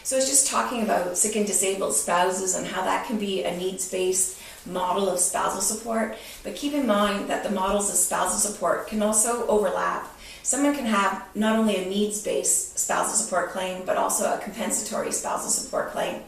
So it's just talking about sick and disabled spouses and how that can be a needs-based model of spousal support. But keep in mind that the models of spousal support can also overlap. Someone can have not only a needs-based spousal support claim, but also a compensatory spousal support claim.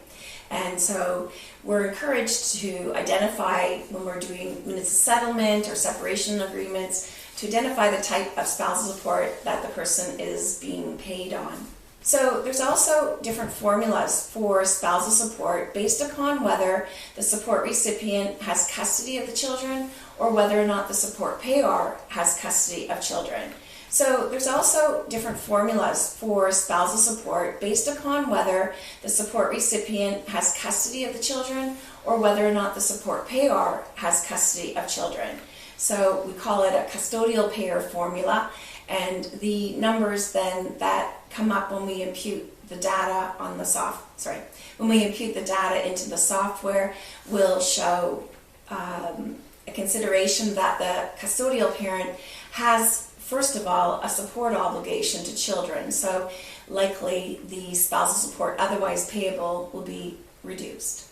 And so we're encouraged to identify when it's a settlement or separation agreements, to identify the type of spousal support that the person is being paid on. So there's also different formulas for spousal support based upon whether the support recipient has custody of the children or whether or not the support payor has custody of children. So there's also different formulas for spousal support based upon whether the support recipient has custody of the children or whether or not the support payor has custody of children. So we call it a custodial payor formula, and the numbers then that come up when we impute the data on the when we impute the data into the software will show a consideration that the custodial parent has, first of all, a support obligation to children, so likely the spousal support otherwise payable will be reduced.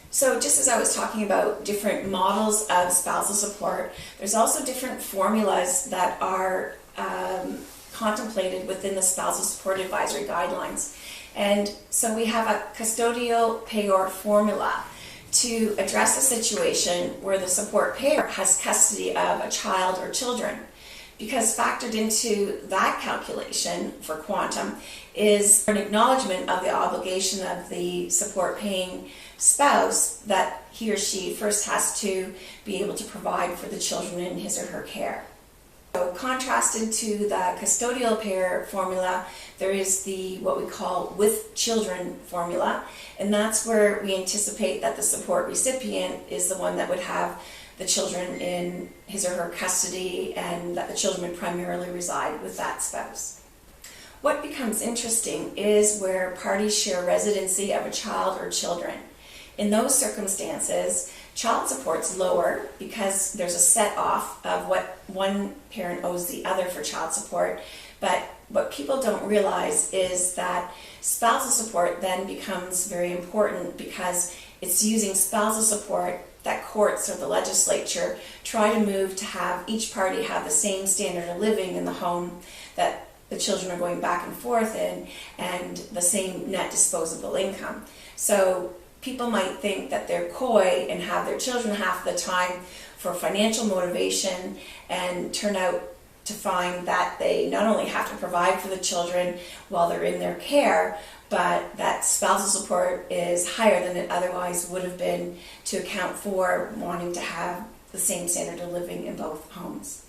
So just as I was talking about different models of spousal support, there's also different formulas that are contemplated within the spousal support advisory guidelines. And so we have a custodial payor formula to address a situation where the support payor has custody of a child or children, because factored into that calculation for quantum is an acknowledgement of the obligation of the support paying spouse that he or she first has to be able to provide for the children in his or her care. So contrasted to the custodial payor formula, there is the what we call with children formula, and that's where we anticipate that the support recipient is the one that would have the children in his or her custody and that the children would primarily reside with that spouse. What becomes interesting is where parties share residency of a child or children. In those circumstances, child support's lower because there's a set off of what one parent owes the other for child support. But what people don't realize is that spousal support then becomes very important because it's using spousal support that courts or the legislature try to move to have each party have the same standard of living in the home that the children are going back and forth in, and the same net disposable income. So people might think that they're coy and have their children half the time for financial motivation, and turn out to find that they not only have to provide for the children while they're in their care, but that spousal support is higher than it otherwise would have been to account for wanting to have the same standard of living in both homes.